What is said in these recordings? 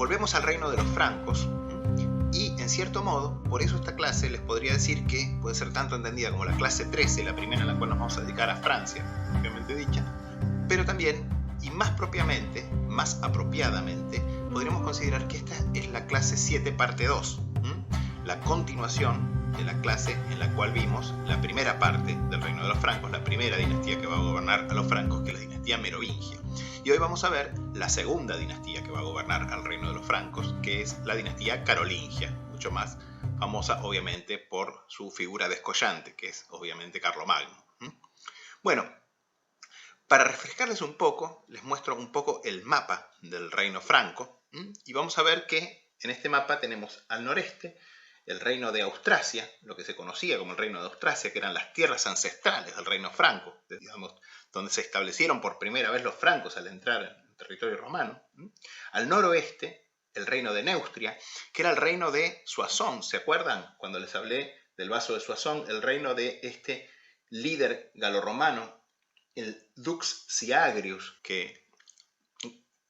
volvemos al reino de los francos y, en cierto modo, por eso esta clase les podría decir que puede ser tanto entendida como la clase 13, la primera en la cual nos vamos a dedicar a Francia, propiamente dicha, pero también, y más propiamente, más apropiadamente, podríamos considerar que esta es la clase 7 parte 2, la continuación de la clase en la cual vimos la primera parte del reino de los francos, la primera dinastía que va a gobernar a los francos, que es la dinastía merovingia. Y hoy vamos a ver la segunda dinastía que va a gobernar al reino de los francos, que es la dinastía carolingia, mucho más famosa obviamente por su figura descollante, que es obviamente Carlomagno. Bueno, para refrescarles un poco, les muestro un poco el mapa del reino franco, y vamos a ver que en este mapa tenemos al noreste el reino de Austrasia, lo que se conocía como el reino de Austrasia, que eran las tierras ancestrales del reino franco, digamos, donde se establecieron por primera vez los francos al entrar en territorio romano. Al noroeste, el reino de Neustria, que era el reino de Soissons. ¿Se acuerdan cuando les hablé del vaso de Soissons? El reino de este líder galorromano, el Dux Siagrius, que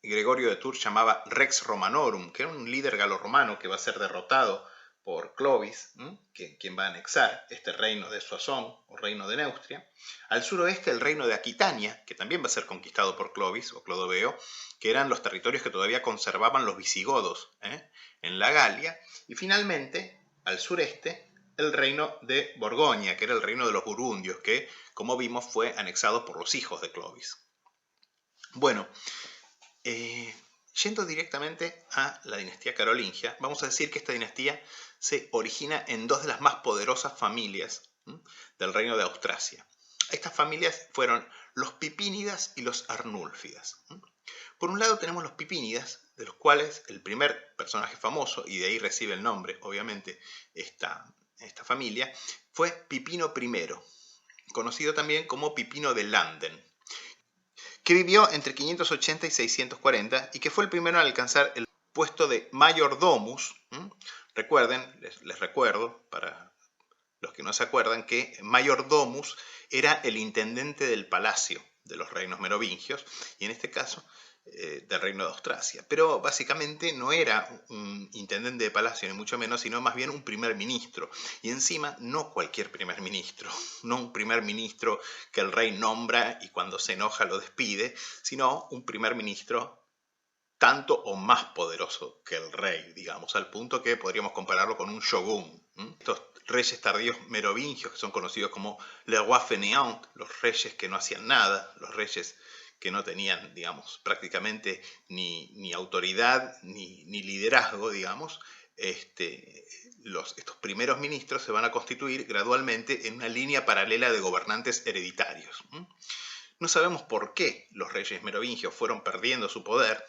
Gregorio de Tours llamaba Rex Romanorum, que era un líder galorromano que va a ser derrotado por Clovis, quien va a anexar este reino de Soissons o reino de Neustria. Al suroeste el reino de Aquitania, que también va a ser conquistado por Clovis o Clodoveo, que eran los territorios que todavía conservaban los visigodos en la Galia. Y finalmente, al sureste, el reino de Borgoña, que era el reino de los burgundios, que, como vimos, fue anexado por los hijos de Clovis. Bueno, yendo directamente a la dinastía carolingia, vamos a decir que esta dinastía se origina en dos de las más poderosas familias del reino de Austrasia. Estas familias fueron los Pipínidas y los Arnúlfidas. Por un lado tenemos los Pipínidas, de los cuales el primer personaje famoso, y de ahí recibe el nombre, obviamente, esta familia, fue Pipino I, conocido también como Pipino de Landen, que vivió entre 580 y 640 y que fue el primero en alcanzar el puesto de mayordomus. Recuerden, les recuerdo, para los que no se acuerdan, que mayordomus era el intendente del palacio de los reinos merovingios, y en este caso del reino de Austrasia. Pero básicamente no era un intendente de palacio, ni mucho menos, sino más bien un primer ministro. Y encima, no cualquier primer ministro, no un primer ministro que el rey nombra y cuando se enoja lo despide, sino un primer ministro tanto o más poderoso que el rey, digamos, al punto que podríamos compararlo con un shogun. Estos reyes tardíos merovingios, que son conocidos como les rois fainéants, los reyes que no hacían nada, los reyes que no tenían, digamos, prácticamente ni autoridad ni liderazgo, digamos, estos primeros ministros se van a constituir gradualmente en una línea paralela de gobernantes hereditarios. No sabemos por qué los reyes merovingios fueron perdiendo su poder,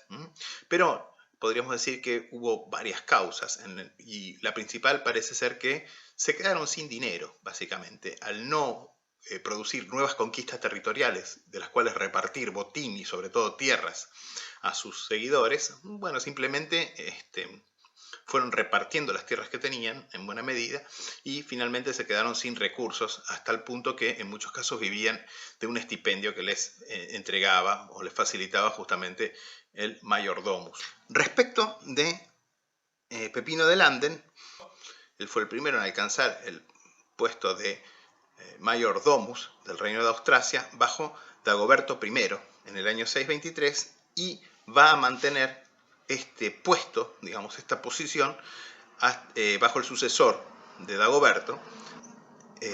pero podríamos decir que hubo varias causas, y la principal parece ser que se quedaron sin dinero, básicamente, al no producir nuevas conquistas territoriales de las cuales repartir botín y sobre todo tierras a sus seguidores. Bueno, simplemente fueron repartiendo las tierras que tenían en buena medida y finalmente se quedaron sin recursos, hasta el punto que en muchos casos vivían de un estipendio que les entregaba o les facilitaba justamente el mayordomus. Respecto de Pepino de Landen, él fue el primero en alcanzar el puesto de mayordomus del reino de Austrasia bajo Dagoberto I en el año 623 y va a mantener este puesto, digamos, esta posición, bajo el sucesor de Dagoberto,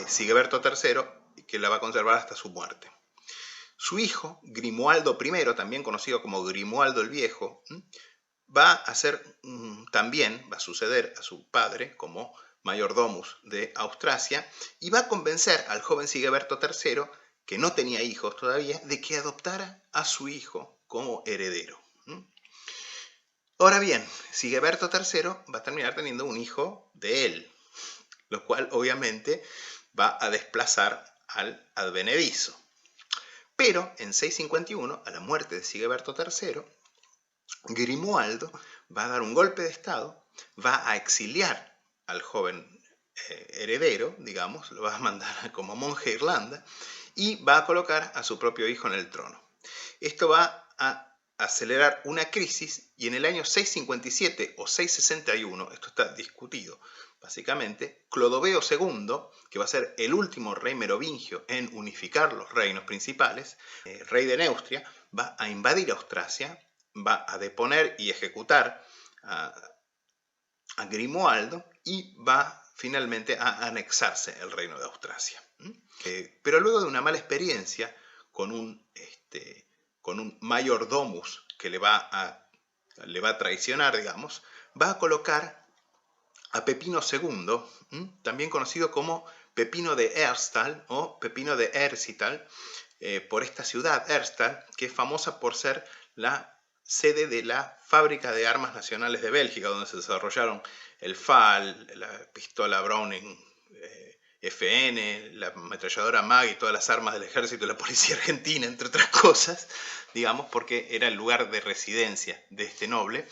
Sigeberto III, que la va a conservar hasta su muerte. Su hijo, Grimoaldo I, también conocido como Grimoaldo el Viejo, va a también va a suceder a su padre como mayordomus de Austrasia y va a convencer al joven Sigeberto III, que no tenía hijos todavía, de que adoptara a su hijo como heredero. Ahora bien, Sigeberto III va a terminar teniendo un hijo de él, lo cual obviamente va a desplazar al advenedizo. Pero en 651, a la muerte de Sigeberto III, Grimoaldo va a dar un golpe de estado, va a exiliar al joven heredero, digamos, lo va a mandar como monje a Irlanda y va a colocar a su propio hijo en el trono. Esto va a acelerar una crisis y en el año 657 o 661, esto está discutido básicamente, Clodoveo II, que va a ser el último rey merovingio en unificar los reinos principales, rey de Neustria, va a invadir Austrasia, va a deponer y ejecutar a Grimoaldo y va finalmente a anexarse el reino de Austrasia. Pero luego de una mala experiencia con un mayordomus que le va a traicionar, digamos, va a colocar a Pepino II, también conocido como Pepino de Herstal o Pepino de Ercital, por esta ciudad, Herstal, que es famosa por ser la sede de la Fábrica de Armas Nacionales de Bélgica, donde se desarrollaron el FAL, la pistola Browning FN, la ametralladora MAG y todas las armas del ejército y la policía argentina, entre otras cosas, digamos, porque era el lugar de residencia de este noble,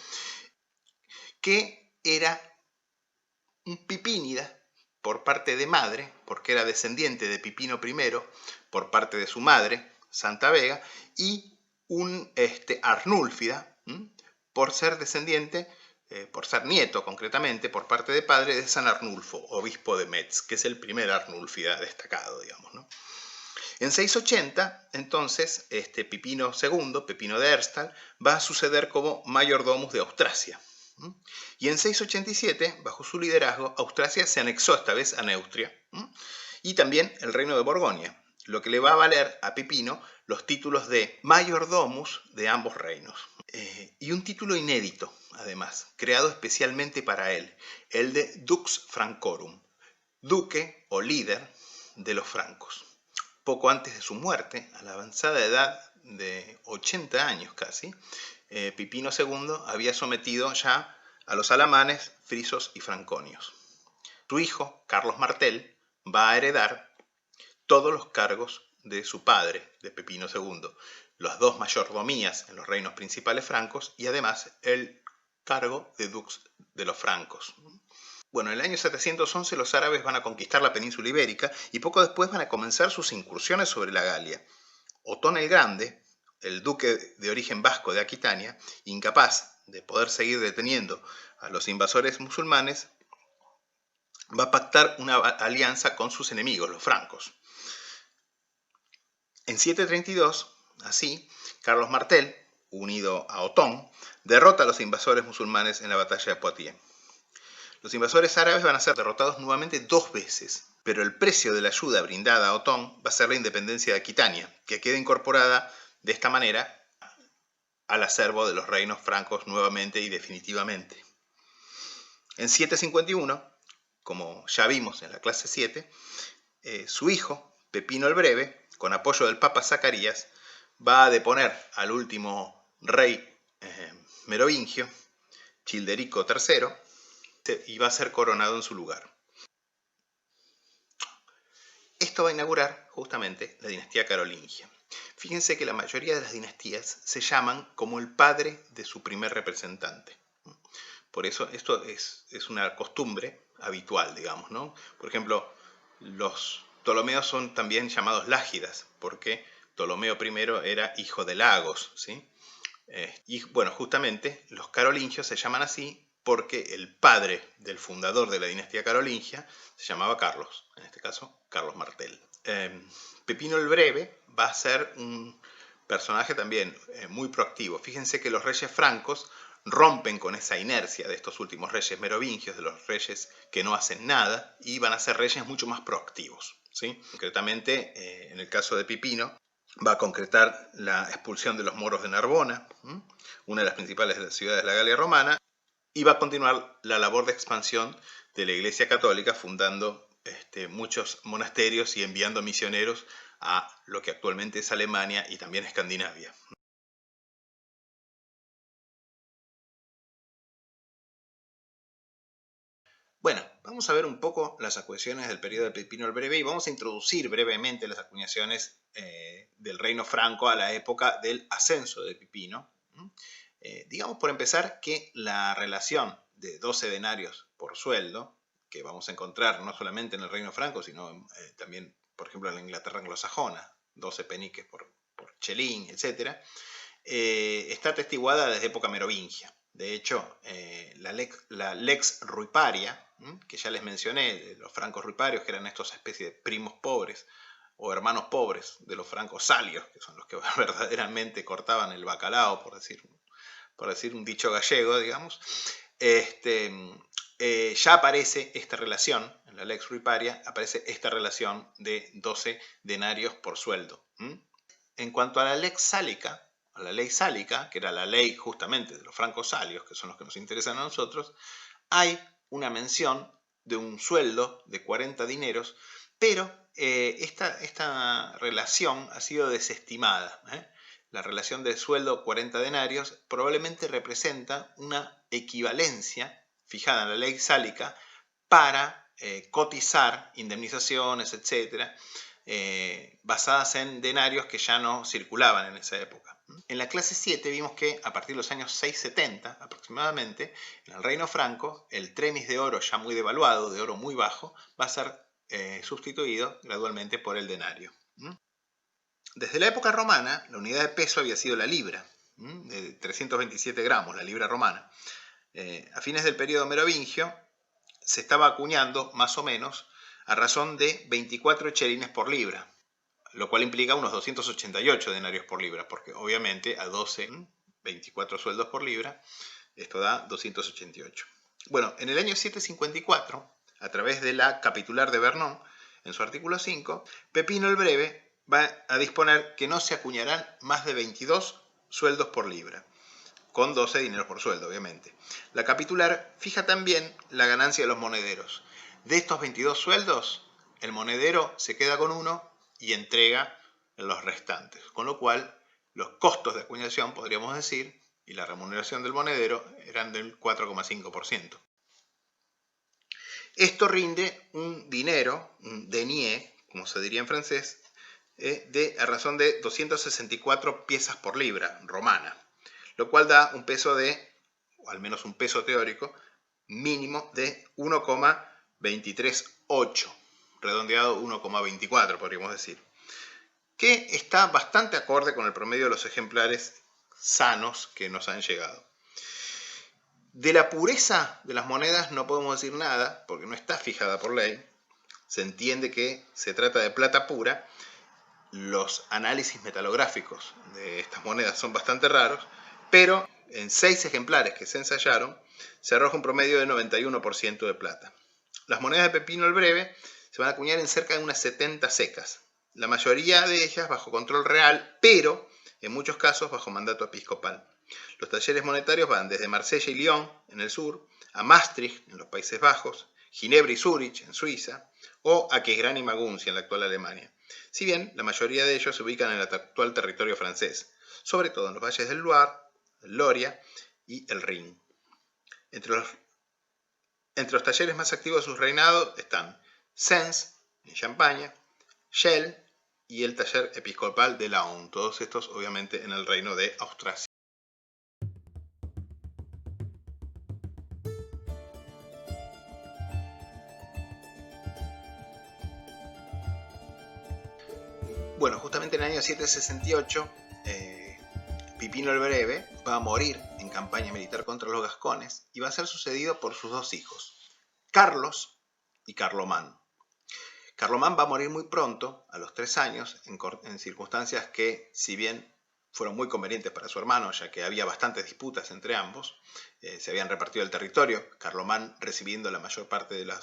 que era un pipínida por parte de madre, porque era descendiente de Pipino I por parte de su madre, Santa Vega, y un Arnúlfida, por ser descendiente, por ser nieto concretamente, por parte de padre de San Arnulfo, obispo de Metz, que es el primer Arnúlfida destacado, digamos, ¿no? En 680, entonces, Pipino II, Pepino de Herstal, va a suceder como mayordomus de Austrasia. Y en 687, bajo su liderazgo, Austrasia se anexó esta vez a Neustria y también el reino de Borgoña, lo que le va a valer a Pipino los títulos de mayordomus de ambos reinos. Y un título inédito, además, creado especialmente para él, el de Dux Francorum, duque o líder de los francos. Poco antes de su muerte, a la avanzada edad de 80 años casi, Pipino II había sometido ya a los alamanes, frisos y franconios. Su hijo, Carlos Martel, va a heredar todos los cargos de su padre, de Pipino II, las dos mayordomías en los reinos principales francos y además el cargo de dux de los francos. Bueno, en el año 711 los árabes van a conquistar la península ibérica y poco después van a comenzar sus incursiones sobre la Galia. Otón el Grande, el duque de origen vasco de Aquitania, incapaz de poder seguir deteniendo a los invasores musulmanes, va a pactar una alianza con sus enemigos, los francos. En 732, así, Carlos Martel, unido a Otón, derrota a los invasores musulmanes en la batalla de Poitiers. Los invasores árabes van a ser derrotados nuevamente 2 veces, pero el precio de la ayuda brindada a Otón va a ser la independencia de Aquitania, que queda incorporada de esta manera al acervo de los reinos francos nuevamente y definitivamente. En 751, como ya vimos en la clase 7, su hijo, Pepino el Breve, con apoyo del Papa Zacarías, va a deponer al último rey merovingio, Childerico III, y va a ser coronado en su lugar. Esto va a inaugurar justamente la dinastía carolingia. Fíjense que la mayoría de las dinastías se llaman como el padre de su primer representante. Por eso esto es una costumbre habitual, digamos, ¿no? Por ejemplo, los Ptolomeos son también llamados Lágidas, porque Ptolomeo I era hijo de Lagos, ¿sí? Y bueno, justamente los carolingios se llaman así porque el padre del fundador de la dinastía carolingia se llamaba Carlos, en este caso Carlos Martel. Pepino el Breve va a ser un personaje también muy proactivo. Fíjense que los reyes francos rompen con esa inercia de estos últimos reyes merovingios, de los reyes que no hacen nada, y van a ser reyes mucho más proactivos, ¿sí? Concretamente, en el caso de Pipino, va a concretar la expulsión de los moros de Narbona, una de las principales ciudades de la Galia romana, y va a continuar la labor de expansión de la Iglesia Católica, fundando muchos monasterios y enviando misioneros a lo que actualmente es Alemania y también Escandinavia. Bueno, vamos a ver un poco las acuñaciones del periodo de Pipino el Breve y vamos a introducir brevemente las acuñaciones del reino franco a la época del ascenso de Pipino. Digamos por empezar que la relación de 12 denarios por sueldo, que vamos a encontrar no solamente en el reino franco, sino también, por ejemplo, en la Inglaterra anglosajona, 12 peniques por chelín, etc., está atestiguada desde época merovingia. De hecho, la lex Ruiparia, que ya les mencioné, los francos ruiparios, que eran estos especies de primos pobres o hermanos pobres de los francos salios, que son los que verdaderamente cortaban el bacalao, por decir un dicho gallego, digamos, ya aparece esta relación, en la lex Ruiparia, aparece esta relación de 12 denarios por sueldo. En cuanto a la lex sálica, a la ley sálica, que era la ley justamente de los francos salios, que son los que nos interesan a nosotros, hay una mención de un sueldo de 40 dineros, pero esta relación ha sido desestimada. La relación del sueldo 40 denarios probablemente representa una equivalencia fijada en la ley sálica para cotizar indemnizaciones, etcétera, basadas en denarios que ya no circulaban en esa época. En la clase 7 vimos que a partir de los años 670 aproximadamente, en el reino franco, el tremis de oro ya muy devaluado, de oro muy bajo, va a ser sustituido gradualmente por el denario. Desde la época romana, la unidad de peso había sido la libra, de 327 gramos, la libra romana. A fines del periodo merovingio se estaba acuñando más o menos a razón de 24 chelines por libra, lo cual implica unos 288 denarios por libra, porque obviamente a 12, 24 sueldos por libra, esto da 288. Bueno, en el año 754, a través de la Capitular de Vernon, en su artículo 5, Pepino el Breve va a disponer que no se acuñarán más de 22 sueldos por libra, con 12 dineros por sueldo, obviamente. La Capitular fija también la ganancia de los monederos. De estos 22 sueldos, el monedero se queda con uno y entrega los restantes. Con lo cual, los costos de acuñación, podríamos decir, y la remuneración del monedero eran del 4,5%. Esto rinde un dinero, un denier, como se diría en francés, a razón de 264 piezas por libra romana, lo cual da un peso o al menos un peso teórico, mínimo de 1,238, redondeado 1,24 podríamos decir, que está bastante acorde con el promedio de los ejemplares sanos que nos han llegado. De la pureza de las monedas no podemos decir nada, porque no está fijada por ley. Se entiende que se trata de plata pura. Los análisis metalográficos de estas monedas son bastante raros, pero en 6 ejemplares que se ensayaron, se arroja un promedio de 91% de plata. Las monedas de Pepino el Breve se van a acuñar en cerca de unas 70 secas, la mayoría de ellas bajo control real, pero en muchos casos bajo mandato episcopal. Los talleres monetarios van desde Marsella y Lyon, en el sur, a Maastricht, en los Países Bajos, Ginebra y Zúrich, en Suiza, o a Aquisgrán y Maguncia, en la actual Alemania. Si bien la mayoría de ellos se ubican en el actual territorio francés, sobre todo en los valles del Loire, el Loria y el Rin. Entre los talleres más activos de su reinado están Sens, en Champaña, Chelles y el taller episcopal de Laon, todos estos obviamente en el reino de Austrasia. Bueno, justamente en el año 768, Pipino el Breve va a morir en campaña militar contra los gascones y va a ser sucedido por sus dos hijos, Carlos y Carlomán. Carlomán va a morir muy pronto, a los 3 años, en circunstancias que, si bien fueron muy convenientes para su hermano, ya que había bastantes disputas entre ambos, se habían repartido el territorio, Carlomán recibiendo la mayor parte de la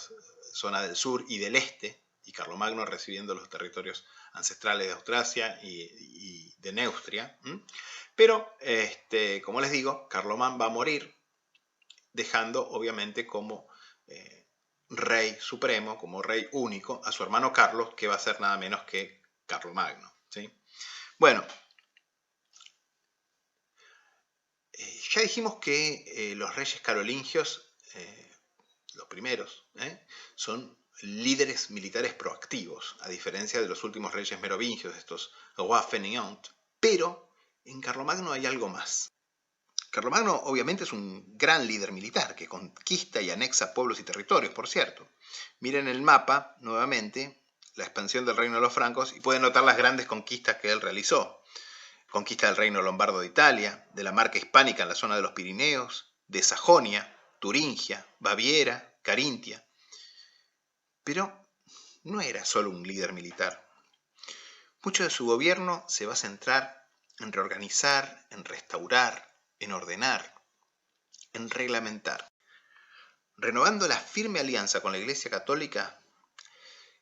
zona del sur y del este, y Carlomagno recibiendo los territorios ancestrales de Austrasia y de Neustria. Pero, como les digo, Carlomán va a morir, dejando obviamente como rey supremo, como rey único, a su hermano Carlos, que va a ser nada menos que Carlomagno, ¿sí? Bueno, ya dijimos que los reyes carolingios, los primeros, son líderes militares proactivos, a diferencia de los últimos reyes merovingios, estos rois fainéants. Pero en Carlomagno hay algo más. Carlomagno obviamente es un gran líder militar que conquista y anexa pueblos y territorios, por cierto. Miren el mapa, nuevamente, la expansión del reino de los francos y pueden notar las grandes conquistas que él realizó. conquista del reino lombardo de Italia, de la marca hispánica en la zona de los Pirineos, de Sajonia, Turingia, Baviera, Carintia. Pero no era solo un líder militar. Mucho de su gobierno se va a centrar en reorganizar, en restaurar, en ordenar, en reglamentar. Renovando la firme alianza con la Iglesia Católica,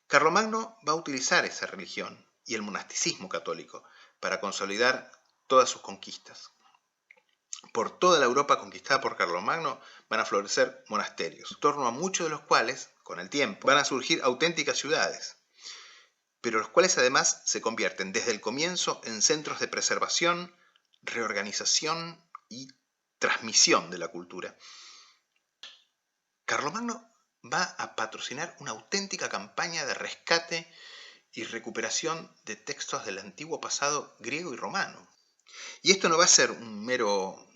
Carlomagno va a utilizar esa religión y el monasticismo católico para consolidar todas sus conquistas. Por toda la Europa conquistada por Carlomagno van a florecer monasterios, en torno a muchos de los cuales, con el tiempo, van a surgir auténticas ciudades, pero los cuales además se convierten desde el comienzo en centros de preservación, reorganización y transmisión de la cultura. Carlomagno va a patrocinar una auténtica campaña de rescate y recuperación de textos del antiguo pasado griego y romano. Y esto no va a ser un mero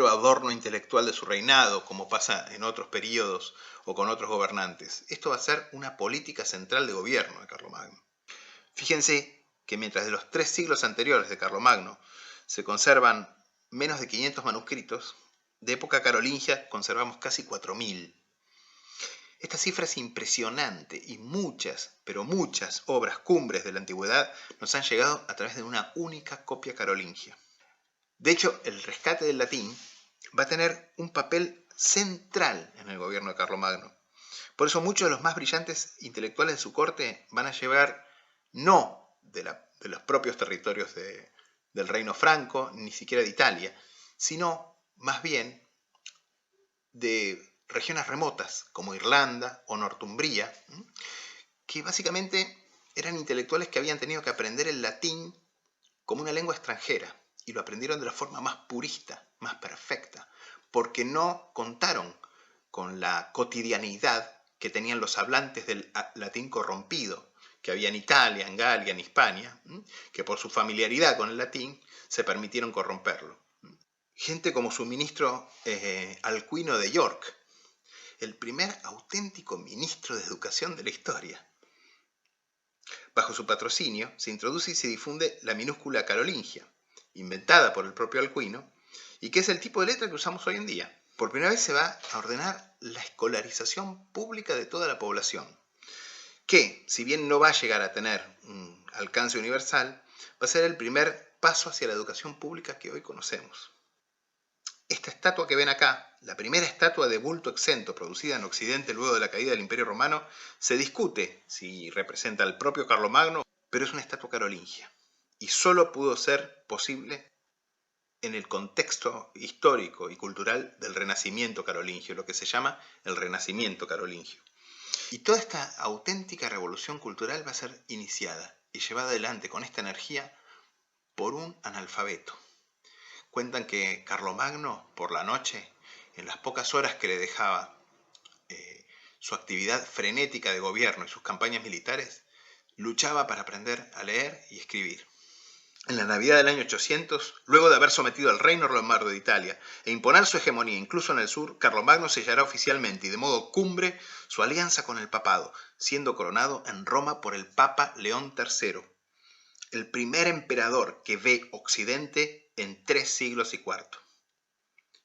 adorno intelectual de su reinado, como pasa en otros períodos o con otros gobernantes. Esto va a ser una política central de gobierno de Carlomagno. Fíjense que mientras de los 3 siglos anteriores de Carlomagno se conservan menos de 500 manuscritos, de época carolingia conservamos casi 4000. Esta cifra es impresionante y muchas, pero muchas obras cumbres de la antigüedad nos han llegado a través de una única copia carolingia. De hecho, el rescate del latín va a tener un papel central en el gobierno de Carlomagno. Por eso muchos de los más brillantes intelectuales de su corte van a llevar no de los propios territorios del reino franco, ni siquiera de Italia, sino más bien de regiones remotas como Irlanda o Northumbria, que básicamente eran intelectuales que habían tenido que aprender el latín como una lengua extranjera y lo aprendieron de la forma más purista, más perfecta, porque no contaron con la cotidianidad que tenían los hablantes del latín corrompido que había en Italia, en Galia, en Hispania, que por su familiaridad con el latín se permitieron corromperlo. Gente como su ministro Alcuino de York, el primer auténtico ministro de educación de la historia. Bajo su patrocinio se introduce y se difunde la minúscula carolingia, inventada por el propio Alcuino, y que es el tipo de letra que usamos hoy en día. Por primera vez se va a ordenar la escolarización pública de toda la población, que, si bien no va a llegar a tener un alcance universal, va a ser el primer paso hacia la educación pública que hoy conocemos. Esta estatua que ven acá, la primera estatua de bulto exento producida en Occidente luego de la caída del Imperio Romano, se discute si representa al propio Carlomagno, pero es una estatua carolingia. Y solo pudo ser posible en el contexto histórico y cultural del Renacimiento carolingio, lo que se llama el Renacimiento carolingio. Y toda esta auténtica revolución cultural va a ser iniciada y llevada adelante con esta energía por un analfabeto. Cuentan que Carlomagno, por la noche, en las pocas horas que le dejaba su actividad frenética de gobierno y sus campañas militares, luchaba para aprender a leer y escribir. En la Navidad del año 800, luego de haber sometido al reino lombardo de Italia e imponer su hegemonía incluso en el sur, Carlomagno sellará oficialmente y de modo cumbre su alianza con el papado, siendo coronado en Roma por el Papa León III, el primer emperador que ve Occidente en 3 siglos y cuarto.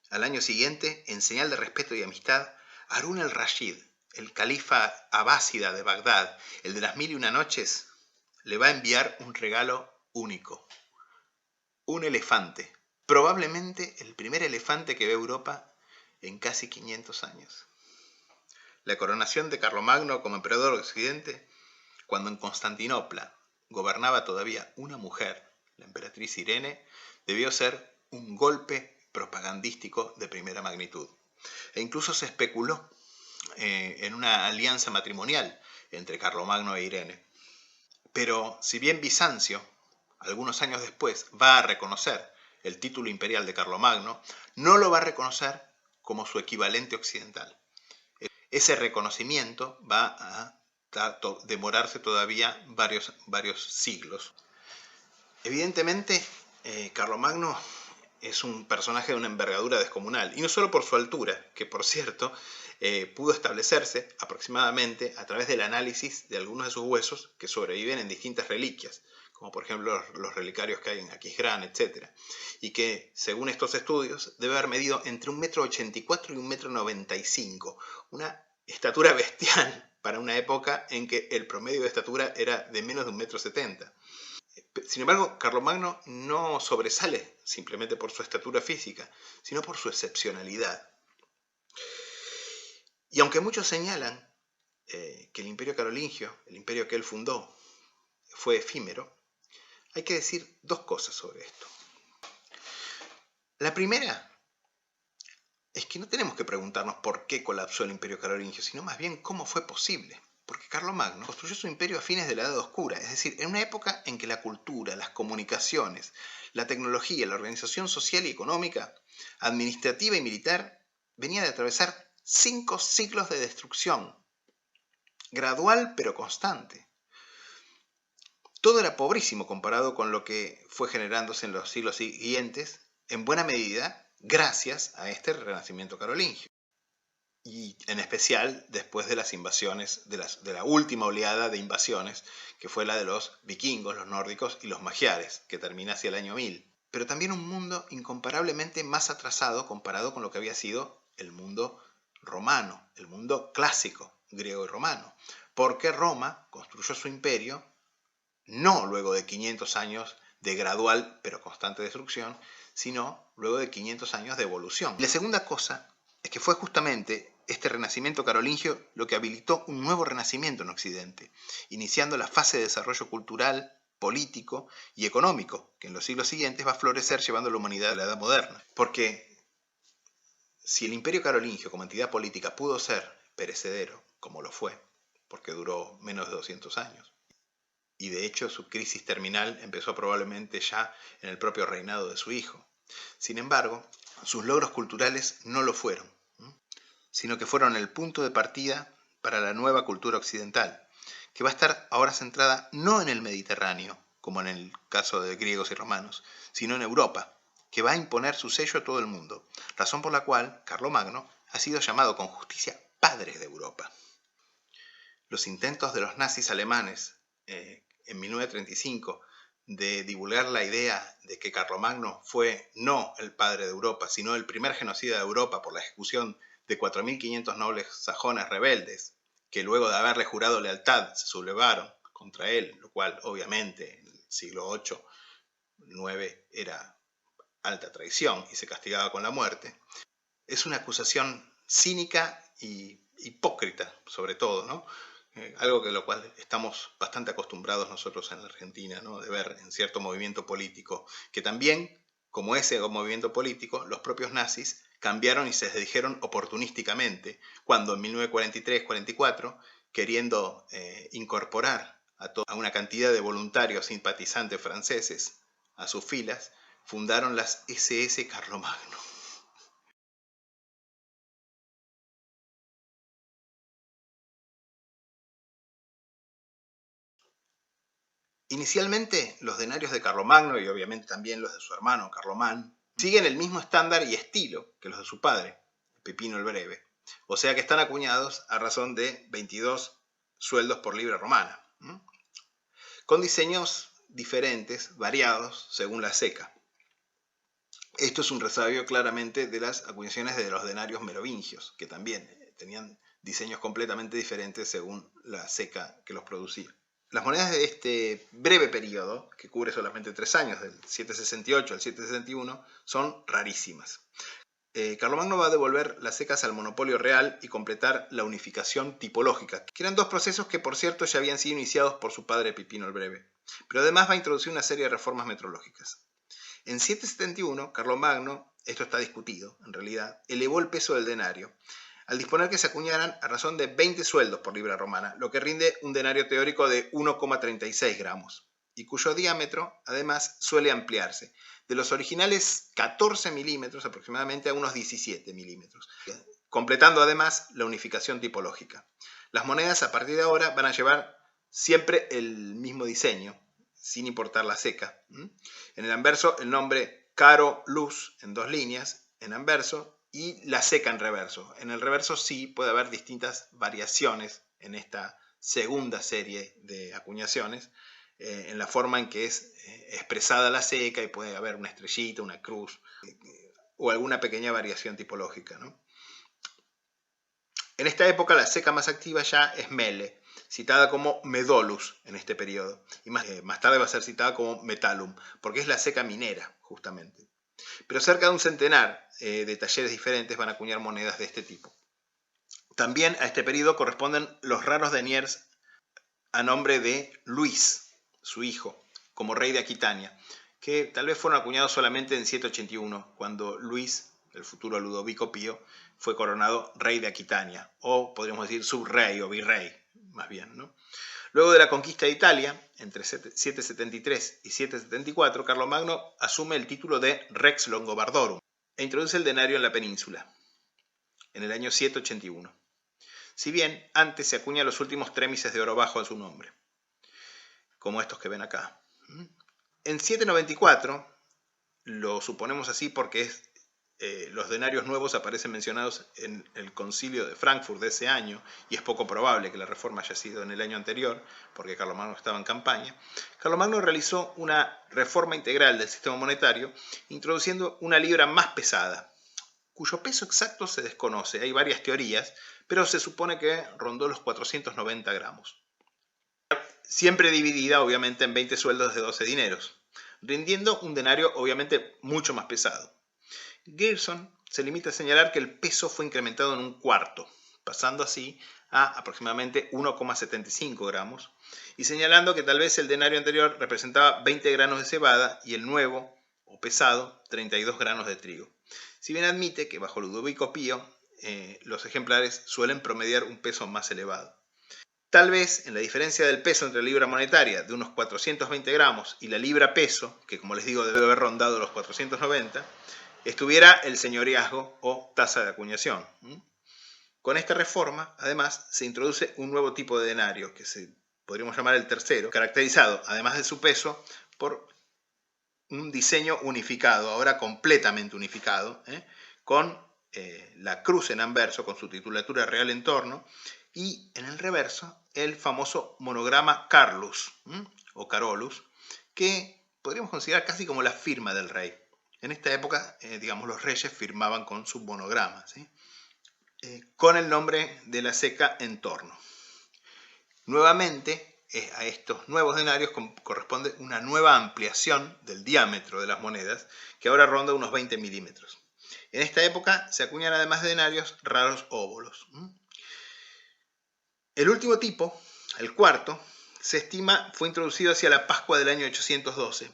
Al año siguiente, en señal de respeto y amistad, Harún el-Rashid, el califa abásida de Bagdad, el de las 1001 noches, le va a enviar un regalo único. Un elefante, probablemente el primer elefante que ve Europa en casi 500 años. La coronación de Carlomagno como emperador de Occidente, cuando en Constantinopla gobernaba todavía una mujer, la emperatriz Irene, debió ser un golpe propagandístico de primera magnitud. E incluso se especuló en una alianza matrimonial entre Carlomagno e Irene. Pero si bien Bizancio, algunos años después, va a reconocer el título imperial de Carlomagno, no lo va a reconocer como su equivalente occidental. Ese reconocimiento va a demorarse todavía varios siglos. Evidentemente, Carlomagno es un personaje de una envergadura descomunal, y no solo por su altura, que por cierto pudo establecerse aproximadamente a través del análisis de algunos de sus huesos que sobreviven en distintas reliquias, como por ejemplo los relicarios que hay en Aquisgrán, etc. Y que, según estos estudios, debe haber medido entre 1,84 m y 1,95 m, una estatura bestial para una época en que el promedio de estatura era de menos de 1,70 m. Sin embargo, Carlomagno no sobresale simplemente por su estatura física, sino por su excepcionalidad. Y aunque muchos señalan que el imperio carolingio, el imperio que él fundó, fue efímero, hay que decir dos cosas sobre esto. La primera es que no tenemos que preguntarnos por qué colapsó el imperio carolingio, sino más bien cómo fue posible. Porque Carlomagno construyó su imperio a fines de la Edad Oscura, es decir, en una época en que la cultura, las comunicaciones, la tecnología, la organización social y económica, administrativa y militar, venía de atravesar 5 siglos de destrucción, gradual pero constante. Todo era pobrísimo comparado con lo que fue generándose en los siglos siguientes, en buena medida gracias a este renacimiento carolingio. Y en especial después de las invasiones, de la última oleada de invasiones, que fue la de los vikingos, los nórdicos y los magiares, que termina hacia el año 1000. Pero también un mundo incomparablemente más atrasado comparado con lo que había sido el mundo romano, el mundo clásico, griego y romano. Porque Roma construyó su imperio no luego de 500 años de gradual pero constante destrucción, sino luego de 500 años de evolución. Y la segunda cosa es que fue justamente este renacimiento carolingio lo que habilitó un nuevo renacimiento en Occidente, iniciando la fase de desarrollo cultural, político y económico, que en los siglos siguientes va a florecer llevando a la humanidad a la Edad Moderna. Porque si el imperio carolingio como entidad política pudo ser perecedero, como lo fue, porque duró menos de 200 años, y de hecho su crisis terminal empezó probablemente ya en el propio reinado de su hijo. Sin embargo, sus logros culturales no lo fueron, sino que fueron el punto de partida para la nueva cultura occidental, que va a estar ahora centrada no en el Mediterráneo, como en el caso de griegos y romanos, sino en Europa, que va a imponer su sello a todo el mundo, razón por la cual Carlomagno ha sido llamado con justicia padre de Europa. Los intentos de los nazis alemanes en 1935 de divulgar la idea de que Carlomagno fue no el padre de Europa, sino el primer genocida de Europa por la ejecución de 4.500 nobles sajones rebeldes, que luego de haberle jurado lealtad se sublevaron contra él, lo cual obviamente en el siglo VIII, IX era alta traición y se castigaba con la muerte, es una acusación cínica y hipócrita sobre todo, ¿no? Algo que lo cual estamos bastante acostumbrados nosotros en la Argentina, ¿no? De ver en cierto movimiento político, que también, como ese movimiento político, los propios nazis cambiaron y se dijeron oportunísticamente, cuando en 1943-44, queriendo incorporar a una cantidad de voluntarios simpatizantes franceses a sus filas, fundaron las SS Carlomagno. Inicialmente, los denarios de Carlomagno, y obviamente también los de su hermano Carlomán, siguen el mismo estándar y estilo que los de su padre, Pipino el Breve. O sea que están acuñados a razón de 22 sueldos por libra romana, con diseños diferentes, variados, según la ceca. Esto es un resabio claramente de las acuñaciones de los denarios merovingios, que también tenían diseños completamente diferentes según la ceca que los producía. Las monedas de este breve periodo, que cubre solamente 3 años, del 768 al 761, son rarísimas. Carlomagno va a devolver las secas al monopolio real y completar la unificación tipológica, que eran 2 procesos que, por cierto, ya habían sido iniciados por su padre Pipino el Breve. Pero además va a introducir una serie de reformas metrológicas. En 771, Carlomagno, esto está discutido en realidad, elevó el peso del denario, al disponer que se acuñaran a razón de 20 sueldos por libra romana, lo que rinde un denario teórico de 1,36 gramos, y cuyo diámetro, además, suele ampliarse, de los originales 14 milímetros aproximadamente a unos 17 milímetros, completando además la unificación tipológica. Las monedas a partir de ahora van a llevar siempre el mismo diseño, sin importar la ceca. En el anverso, el nombre Caro Luz en 2 líneas, en anverso, y la ceca en reverso. En el reverso sí puede haber distintas variaciones en esta segunda serie de acuñaciones, en la forma en que es expresada la seca, y puede haber una estrellita, una cruz o alguna pequeña variación tipológica, ¿no? En esta época la seca más activa ya es Mele, citada como Medolus en este periodo, y más tarde va a ser citada como Metallum, porque es la seca minera, justamente. Pero cerca de un centenar de talleres diferentes van a acuñar monedas de este tipo. También a este periodo corresponden los raros deniers a nombre de Luis, su hijo, como rey de Aquitania, que tal vez fueron acuñados solamente en 781, cuando Luis, el futuro Ludovico Pío, fue coronado rey de Aquitania, o podríamos decir subrey o virrey, más bien, ¿no? Luego de la conquista de Italia, entre 773 y 774, Carlomagno asume el título de Rex Longobardorum e introduce el denario en la península, en el año 781. Si bien antes se acuña los últimos trémices de oro bajo a su nombre, como estos que ven acá. En 794, lo suponemos así porque los denarios nuevos aparecen mencionados en el concilio de Frankfurt de ese año, y es poco probable que la reforma haya sido en el año anterior, porque Carlomagno estaba en campaña. Carlomagno realizó una reforma integral del sistema monetario, introduciendo una libra más pesada, cuyo peso exacto se desconoce. Hay varias teorías, pero se supone que rondó los 490 gramos. Siempre dividida, obviamente, en 20 sueldos de 12 dineros, rindiendo un denario, obviamente, mucho más pesado. Gerson se limita a señalar que el peso fue incrementado en un cuarto, pasando así a aproximadamente 1,75 gramos, y señalando que tal vez el denario anterior representaba 20 granos de cebada y el nuevo, o pesado, 32 granos de trigo. Si bien admite que bajo Ludovico Pío los ejemplares suelen promediar un peso más elevado. Tal vez en la diferencia del peso entre la libra monetaria de unos 420 gramos y la libra peso, que como les digo debe haber rondado los 490, estuviera el señoreazgo o tasa de acuñación. Con esta reforma, además, se introduce un nuevo tipo de denario, que podríamos llamar el tercero, caracterizado, además de su peso, por un diseño unificado, ahora completamente unificado, con la cruz en anverso, con su titulatura real en torno, y en el reverso el famoso monograma Carlus, o Carolus, que podríamos considerar casi como la firma del rey. En esta época, digamos, los reyes firmaban con su monograma, ¿sí? Con el nombre de la seca en torno. Nuevamente, a estos nuevos denarios corresponde una nueva ampliación del diámetro de las monedas, que ahora ronda unos 20 milímetros. En esta época se acuñan además de denarios raros óvolos. El último tipo, el cuarto, se estima fue introducido hacia la Pascua del año 812,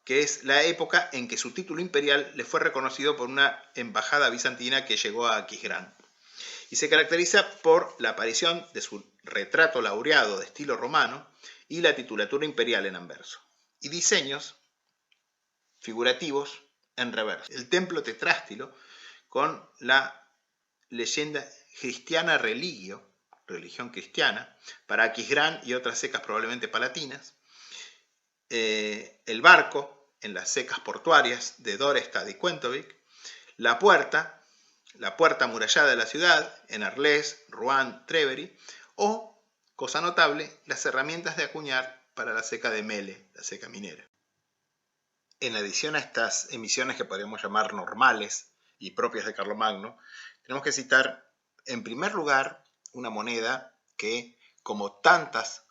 que es la época en que su título imperial le fue reconocido por una embajada bizantina que llegó a Aquisgrán. Y se caracteriza por la aparición de su retrato laureado de estilo romano y la titulatura imperial en anverso, y diseños figurativos en reverso. El templo tetrástilo con la leyenda Christiana Religio, religión cristiana, para Aquisgrán y otras secas probablemente palatinas. El barco en las secas portuarias de Dorestad y Quentovic. La puerta amurallada de la ciudad en Arles, Rouen, Trèvery, o, cosa notable, las herramientas de acuñar para la seca de Mele, la seca minera. En adición a estas emisiones que podríamos llamar normales y propias de Carlomagno, tenemos que citar en primer lugar una moneda que, como tantas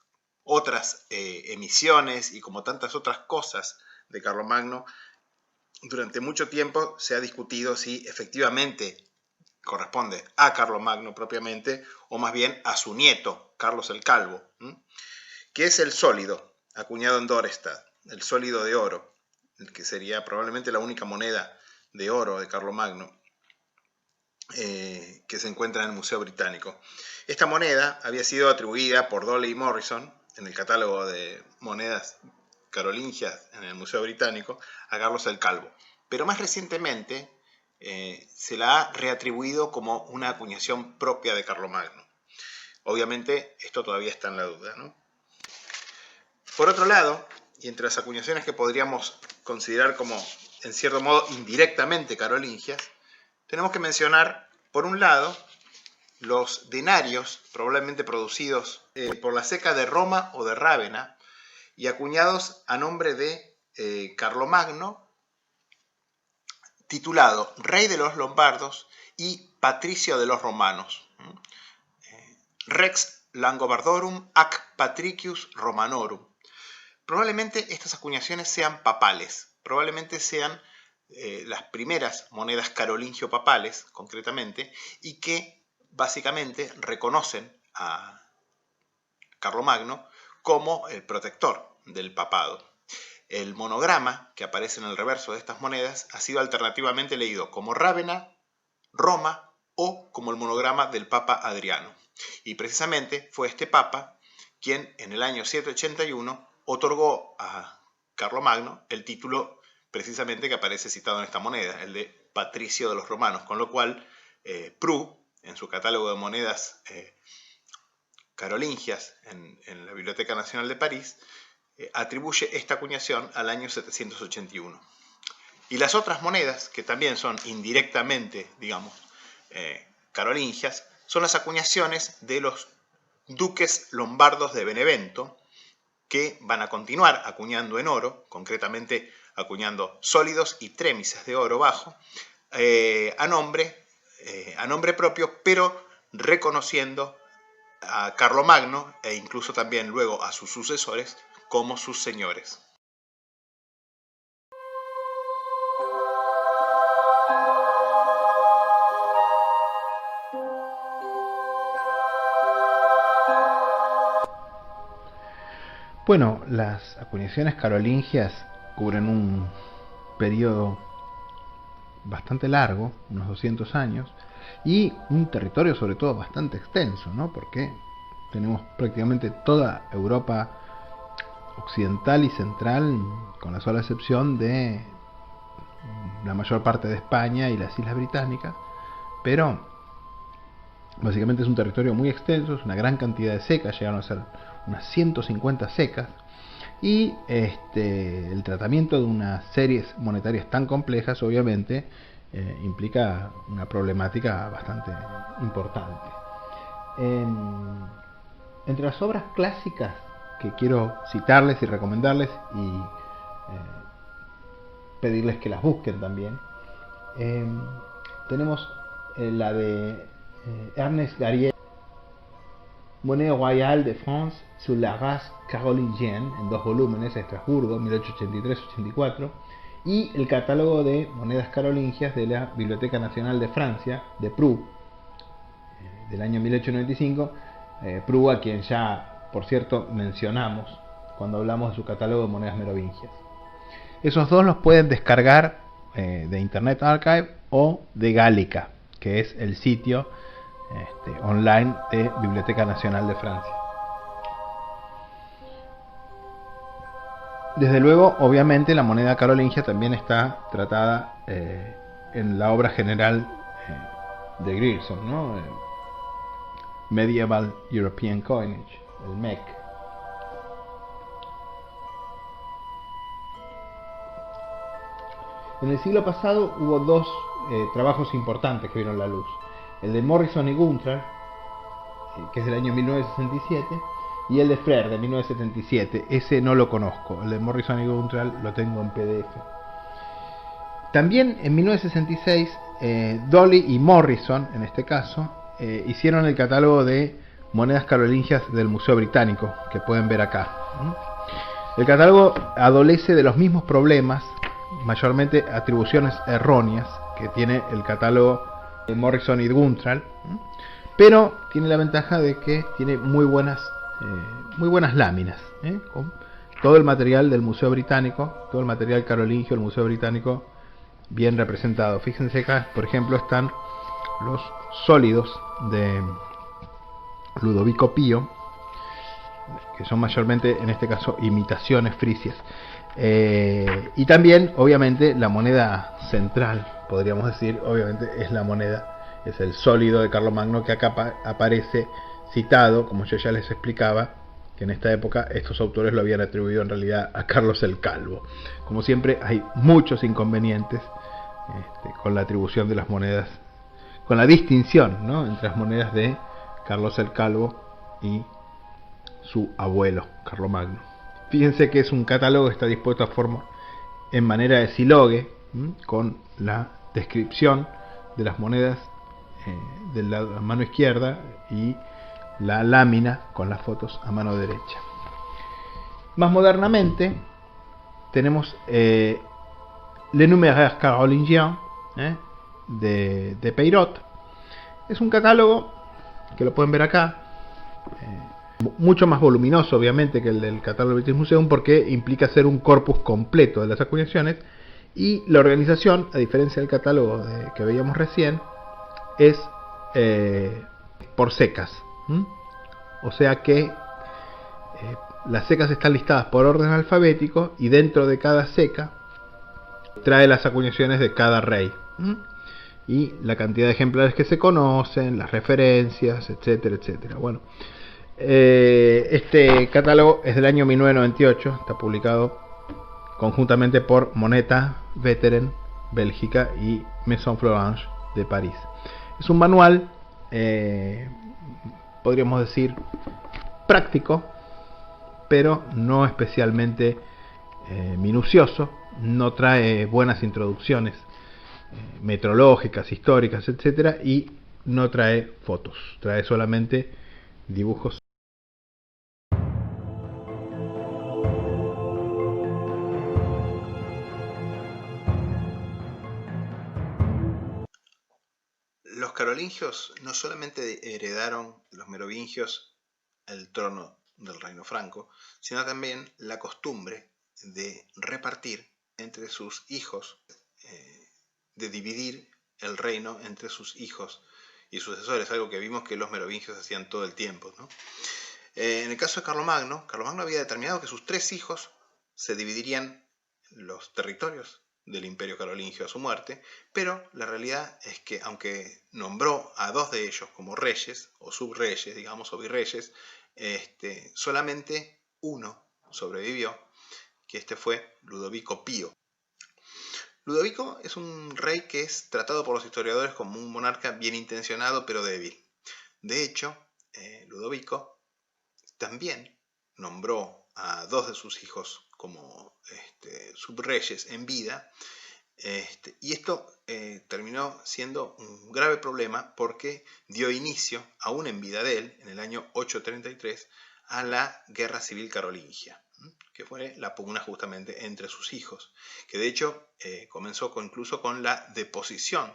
otras emisiones y como tantas otras cosas de Carlomagno, durante mucho tiempo se ha discutido si efectivamente corresponde a Carlomagno propiamente, o más bien a su nieto, Carlos el Calvo, que es el sólido, acuñado en Dorestad, el sólido de oro, que sería probablemente la única moneda de oro de Carlomagno que se encuentra en el Museo Británico. Esta moneda había sido atribuida por Dolly Morrison en el catálogo de monedas carolingias en el Museo Británico a Carlos el Calvo, pero más recientemente se la ha reatribuido como una acuñación propia de Carlomagno. Obviamente esto todavía está en la duda, ¿no? Por otro lado, y entre las acuñaciones que podríamos considerar como, en cierto modo, indirectamente carolingias, tenemos que mencionar, por un lado, los denarios probablemente producidos por la seca de Roma o de Rávena, y acuñados a nombre de Carlomagno, titulado Rey de los Lombardos y Patricio de los Romanos. Rex Langobardorum ac Patricius Romanorum. Probablemente estas acuñaciones sean papales, probablemente sean las primeras monedas carolingio-papales, concretamente, y que básicamente reconocen a Carlomagno como el protector del papado. El monograma que aparece en el reverso de estas monedas ha sido alternativamente leído como Rávena, Roma o como el monograma del Papa Adriano. Y precisamente fue este Papa quien en el año 781 otorgó a Carlomagno el título precisamente que aparece citado en esta moneda, el de Patricio de los Romanos, con lo cual Prou, en su catálogo de monedas carolingias en la Biblioteca Nacional de París, atribuye esta acuñación al año 781. Y las otras monedas, que también son indirectamente, digamos, carolingias, son las acuñaciones de los duques lombardos de Benevento, que van a continuar acuñando en oro, concretamente acuñando sólidos y trémices de oro bajo, a nombre propio, pero reconociendo a Carlomagno e incluso también luego a sus sucesores como sus señores. Bueno, las acuñaciones carolingias cubren un periodo bastante largo, unos 200 años, y un territorio sobre todo bastante extenso, ¿no? Porque tenemos prácticamente toda Europa occidental y central, con la sola excepción de la mayor parte de España y las Islas Británicas, pero básicamente es un territorio muy extenso, es una gran cantidad de secas, llegaron a ser unas 150 secas, y el tratamiento de unas series monetarias tan complejas obviamente implica una problemática bastante importante. Entre las obras clásicas que quiero citarles y recomendarles y pedirles que las busquen también, tenemos la de Ernest Garrier, Monnaie royale de France sur la race carolingienne, en 2 volúmenes, Estrasburgo, 1883-84, y el catálogo de monedas carolingias de la Biblioteca Nacional de Francia, de Prou, del año 1895, Prou, a quien ya, por cierto, mencionamos cuando hablamos de su catálogo de monedas merovingias. Esos dos los pueden descargar de Internet Archive o de Gallica, que es el sitio online de Biblioteca Nacional de Francia. Desde luego, obviamente, la moneda carolingia también está tratada en la obra general de Grierson, ¿no? Medieval European Coinage, el MEC. En el siglo pasado hubo 2 trabajos importantes que vieron la luz. El de Morrison y Gunther, que es del año 1967, y el de Frère, de 1977. Ese no lo conozco, el de Morrison y Gunther lo tengo en PDF. También en 1966, Dolly y Morrison, en este caso, hicieron el catálogo de monedas carolingias del Museo Británico, que pueden ver acá. El catálogo adolece de los mismos problemas, mayormente atribuciones erróneas, que tiene el catálogo de Morrison y Gunther, pero tiene la ventaja de que tiene muy buenas láminas, con todo el material del Museo Británico, todo el material carolingio del Museo Británico bien representado. Fíjense acá, por ejemplo, están los sólidos de Ludovico Pío, que son mayormente, en este caso, imitaciones frisias. Y también, obviamente, la moneda central, podríamos decir, obviamente, es el sólido de Carlomagno, que acá aparece citado, como yo ya les explicaba, que en esta época estos autores lo habían atribuido en realidad a Carlos el Calvo. Como siempre, hay muchos inconvenientes con la atribución de las monedas, con la distinción, ¿no?, entre las monedas de Carlos el Calvo y su abuelo, Carlomagno. Fíjense que es un catálogo que está dispuesto en manera de silogue, con la descripción de las monedas de la mano izquierda y la lámina con las fotos a mano derecha. Más modernamente tenemos Le Numéraire Carolingien de Peirot. Es un catálogo que lo pueden ver acá, mucho más voluminoso obviamente que el del catálogo del British Museum, porque implica hacer un corpus completo de las acuñaciones, y la organización, a diferencia del catálogo que veíamos recién, es por secas. O sea que las secas están listadas por orden alfabético, y dentro de cada seca trae las acuñaciones de cada rey, y la cantidad de ejemplares que se conocen, las referencias, etcétera, etcétera. Bueno, este catálogo es del año 1998, está publicado conjuntamente por Moneta, Vetteren, Bélgica, y Maison Florange de París. Es un manual, podríamos decir, práctico, pero no especialmente minucioso. No trae buenas introducciones metrológicas, históricas, etcétera, y no trae fotos, trae solamente dibujos. Los carolingios no solamente heredaron de los merovingios el trono del reino franco, sino también la costumbre de repartir entre sus hijos, de dividir el reino entre sus hijos y sucesores, algo que vimos que los merovingios hacían todo el tiempo, ¿no? En el caso de Carlomagno había determinado que sus 3 hijos se dividirían los territorios del imperio carolingio a su muerte, pero la realidad es que aunque nombró a 2 de ellos como reyes o subreyes, digamos, o virreyes, solamente uno sobrevivió, que fue Ludovico Pío. Ludovico es un rey que es tratado por los historiadores como un monarca bien intencionado pero débil. De hecho, Ludovico también nombró a 2 de sus hijos como subreyes en vida, y esto terminó siendo un grave problema porque dio inicio, aún en vida de él, en el año 833, a la Guerra Civil Carolingia, que fue la pugna justamente entre sus hijos, que de hecho comenzó incluso con la deposición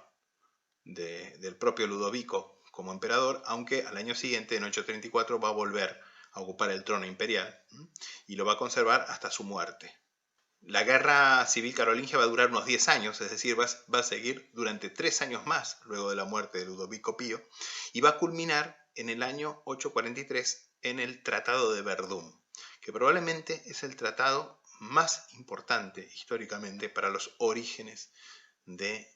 del propio Ludovico como emperador, aunque al año siguiente, en 834, va a volver a ocupar el trono imperial y lo va a conservar hasta su muerte. La guerra civil carolingia va a durar unos 10 años, es decir, va a seguir durante 3 años más luego de la muerte de Ludovico Pío, y va a culminar en el año 843 en el Tratado de Verdún, que probablemente es el tratado más importante históricamente para los orígenes de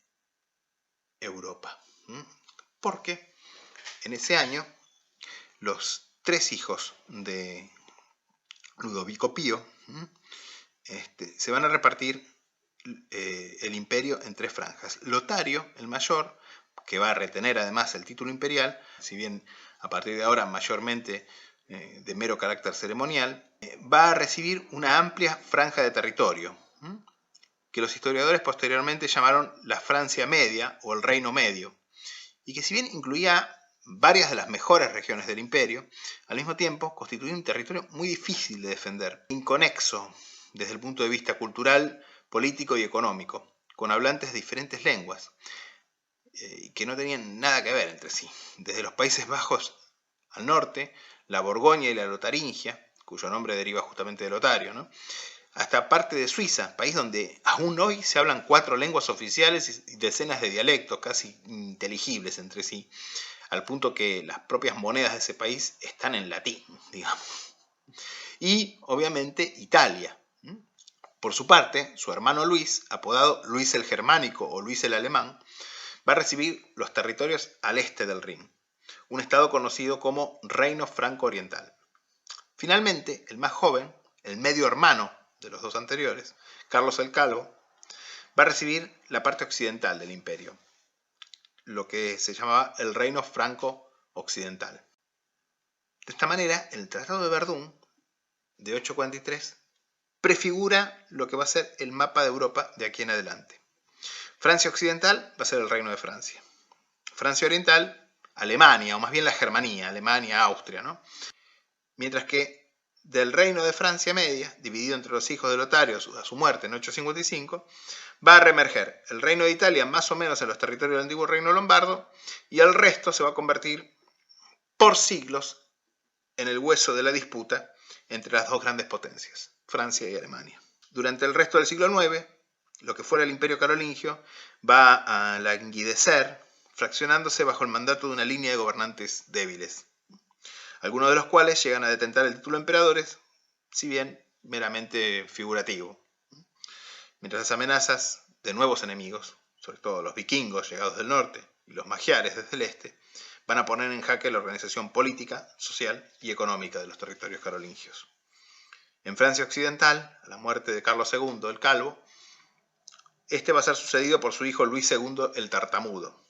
Europa. Porque en ese año los 3 hijos de Ludovico Pío se van a repartir el imperio en 3 franjas. Lotario, el mayor, que va a retener además el título imperial, si bien a partir de ahora mayormente de mero carácter ceremonial, va a recibir una amplia franja de territorio, que los historiadores posteriormente llamaron la Francia Media o el Reino Medio, y que si bien incluía varias de las mejores regiones del imperio, al mismo tiempo constituía un territorio muy difícil de defender, inconexo desde el punto de vista cultural, político y económico, con hablantes de diferentes lenguas, que no tenían nada que ver entre sí. Desde los Países Bajos al norte, la Borgoña y la Lotaringia, cuyo nombre deriva justamente de Lotario, ¿no?, hasta parte de Suiza, país donde aún hoy se hablan 4 lenguas oficiales y decenas de dialectos casi inteligibles entre sí, al punto que las propias monedas de ese país están en latín, digamos. Y obviamente Italia. Por su parte, su hermano Luis, apodado Luis el Germánico o Luis el Alemán, va a recibir los territorios al este del Rin, un estado conocido como Reino Franco Oriental. Finalmente, el más joven, el medio hermano de los 2 anteriores, Carlos el Calvo, va a recibir la parte occidental del imperio, lo que se llamaba el Reino Franco Occidental. De esta manera, el Tratado de Verdún de 843 prefigura lo que va a ser el mapa de Europa de aquí en adelante. Francia Occidental va a ser el Reino de Francia. Francia Oriental, Alemania, o más bien la Germanía, Alemania, Austria, ¿no? Mientras que del Reino de Francia Media, dividido entre los hijos de Lotario a su muerte en 855, va a reemerger el Reino de Italia más o menos en los territorios del antiguo Reino Lombardo, y el resto se va a convertir por siglos en el hueso de la disputa entre las dos grandes potencias, Francia y Alemania. Durante el resto del siglo IX, lo que fuera el Imperio Carolingio va a languidecer, fraccionándose bajo el mandato de una línea de gobernantes débiles, algunos de los cuales llegan a detentar el título de emperadores, si bien meramente figurativo. Mientras las amenazas de nuevos enemigos, sobre todo los vikingos llegados del norte y los magiares desde el este, van a poner en jaque la organización política, social y económica de los territorios carolingios. En Francia Occidental, a la muerte de Carlos II el Calvo, este va a ser sucedido por su hijo Luis II el Tartamudo,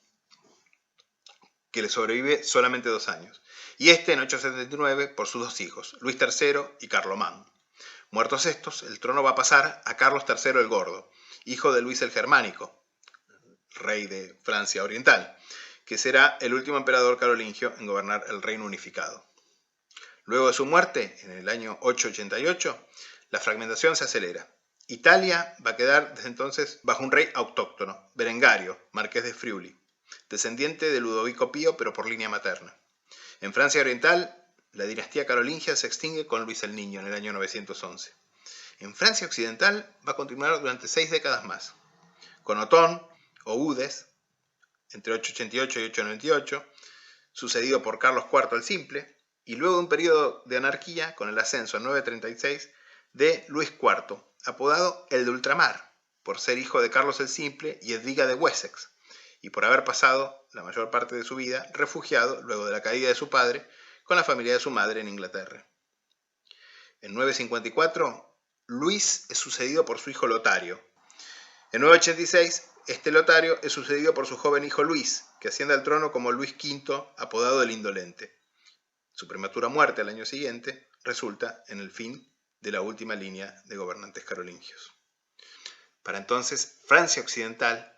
que le sobrevive solamente 2 años, y este en 879 por sus 2 hijos, Luis III y Carlomán. Muertos estos, el trono va a pasar a Carlos III el Gordo, hijo de Luis el Germánico, rey de Francia Oriental, que será el último emperador carolingio en gobernar el reino unificado. Luego de su muerte, en el año 888, la fragmentación se acelera. Italia va a quedar desde entonces bajo un rey autóctono, Berengario, marqués de Friuli, descendiente de Ludovico Pío, pero por línea materna. En Francia Oriental, la dinastía carolingia se extingue con Luis el Niño en el año 911. En Francia Occidental va a continuar durante 6 décadas más, con Otón o Eudes, entre 888 y 898, sucedido por Carlos IV el Simple, y luego de un periodo de anarquía con el ascenso en 936 de Luis IV, apodado el de Ultramar, por ser hijo de Carlos el Simple y Edviga de Wessex, y por haber pasado la mayor parte de su vida refugiado luego de la caída de su padre con la familia de su madre en Inglaterra. En 954, Luis es sucedido por su hijo Lotario. En 986, este Lotario es sucedido por su joven hijo Luis, que asciende al trono como Luis V, apodado el Indolente. Su prematura muerte al año siguiente resulta en el fin de la última línea de gobernantes carolingios. Para entonces, Francia Occidental,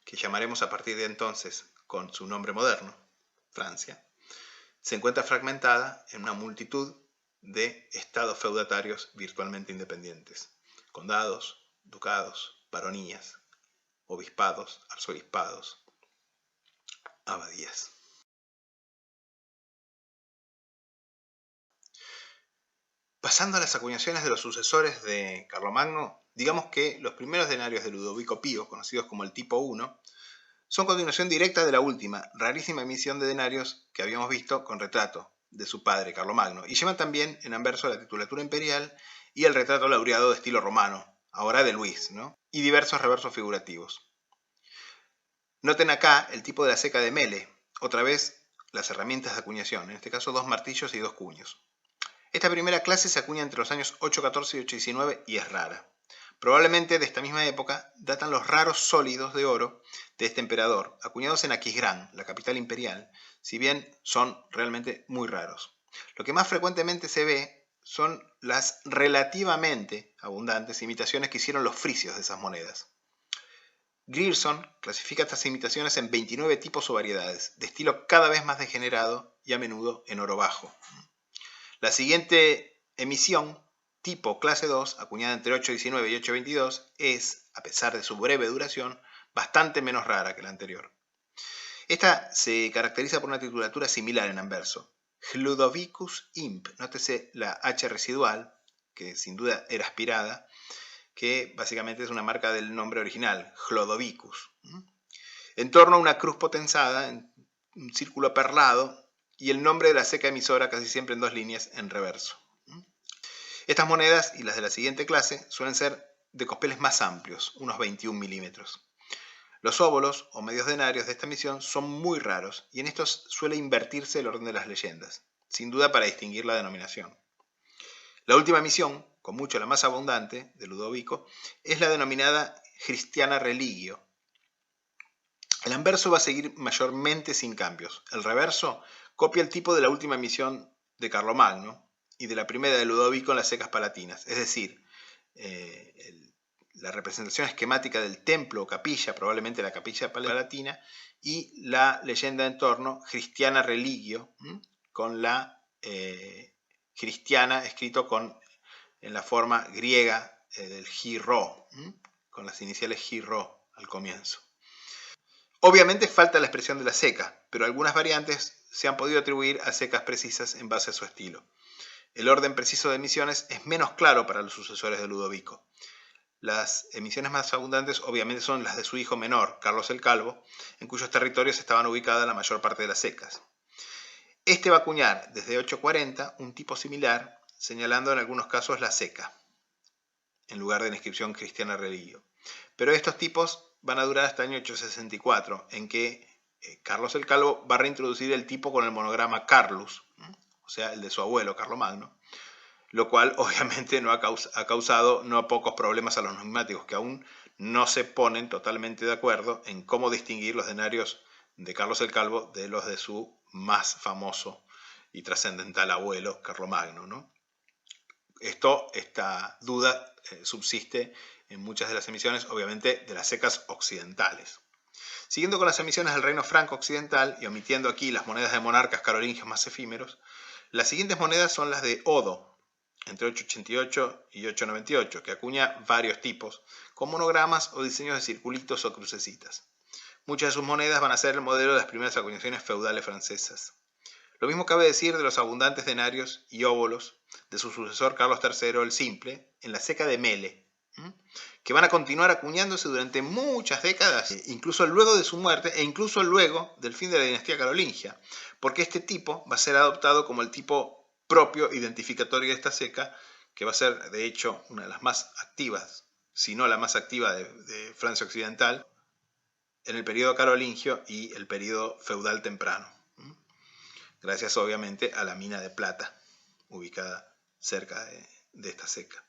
que llamaremos a partir de entonces con su nombre moderno, Francia, se encuentra fragmentada en una multitud de estados feudatarios virtualmente independientes, condados, ducados, baronías, obispados, arzobispados, abadías. Pasando a las acuñaciones de los sucesores de Carlomagno, digamos que los primeros denarios de Ludovico Pío, conocidos como el tipo 1, son continuación directa de la última, rarísima emisión de denarios que habíamos visto con retrato de su padre Carlomagno, y llevan también en anverso la titulatura imperial y el retrato laureado de estilo romano, ahora de Luis, ¿no? Y diversos reversos figurativos. Noten acá el tipo de la ceca de Mele, otra vez las herramientas de acuñación, en este caso 2 martillos y 2 cuños. Esta primera clase se acuña entre los años 814 y 819 y es rara. Probablemente de esta misma época datan los raros sólidos de oro de este emperador, acuñados en Aquisgrán, la capital imperial, si bien son realmente muy raros. Lo que más frecuentemente se ve son las relativamente abundantes imitaciones que hicieron los frisios de esas monedas. Grierson clasifica estas imitaciones en 29 tipos o variedades, de estilo cada vez más degenerado y a menudo en oro bajo. La siguiente emisión, tipo clase 2, acuñada entre 819 y 822, es, a pesar de su breve duración, bastante menos rara que la anterior. Esta se caracteriza por una titulatura similar en anverso, Ludovicus Imp, nótese la H residual, que sin duda era aspirada, que básicamente es una marca del nombre original, Chlodovicus. En torno a una cruz potenzada, en un círculo perlado, y el nombre de la ceca emisora casi siempre en 2 líneas en reverso. Estas monedas y las de la siguiente clase suelen ser de cospeles más amplios, unos 21 milímetros. Los óbolos o medios denarios de esta emisión son muy raros y en estos suele invertirse el orden de las leyendas, sin duda para distinguir la denominación. La última emisión, con mucho la más abundante, de Ludovico, es la denominada Christiana Religio. El anverso va a seguir mayormente sin cambios. El reverso copia el tipo de la última emisión de Carlomagno y de la primera de Ludovico en las secas palatinas, es decir, la representación esquemática del templo o capilla, probablemente la capilla palatina, y la leyenda en torno, Christiana Religio, con la cristiana escrito en la forma griega del Hi-Rho, con las iniciales Hi-Rho al comienzo. Obviamente falta la expresión de la ceca, pero algunas variantes se han podido atribuir a cecas precisas en base a su estilo. El orden preciso de emisiones es menos claro para los sucesores de Ludovico. Las emisiones más abundantes obviamente son las de su hijo menor, Carlos el Calvo, en cuyos territorios estaban ubicadas la mayor parte de las cecas. Este va a acuñar desde 840 un tipo similar, señalando en algunos casos la ceca, en lugar de la inscripción Christiana Religio. Pero estos tipos van a durar hasta el año 864, en que Carlos el Calvo va a reintroducir el tipo con el monograma Carlus, o sea, el de su abuelo, Carlomagno, lo cual obviamente ha causado no pocos problemas a los numismáticos, que aún no se ponen totalmente de acuerdo en cómo distinguir los denarios de Carlos el Calvo de los de su más famoso y trascendental abuelo, Carlomagno, ¿no? Esta duda subsiste en muchas de las emisiones, obviamente, de las cecas occidentales. Siguiendo con las emisiones del reino franco occidental, y omitiendo aquí las monedas de monarcas carolingios más efímeros, las siguientes monedas son las de Odo, entre 888 y 898, que acuña varios tipos, con monogramas o diseños de circulitos o crucecitas. Muchas de sus monedas van a ser el modelo de las primeras acuñaciones feudales francesas. Lo mismo cabe decir de los abundantes denarios y óbolos de su sucesor Carlos III el Simple en la ceca de Melle, que van a continuar acuñándose durante muchas décadas, incluso luego de su muerte e incluso luego del fin de la dinastía carolingia, porque este tipo va a ser adoptado como el tipo propio identificatorio de esta ceca, que va a ser de hecho una de las más activas, si no la más activa de Francia occidental, en el periodo carolingio y el periodo feudal temprano, gracias obviamente a la mina de plata ubicada cerca de esta ceca.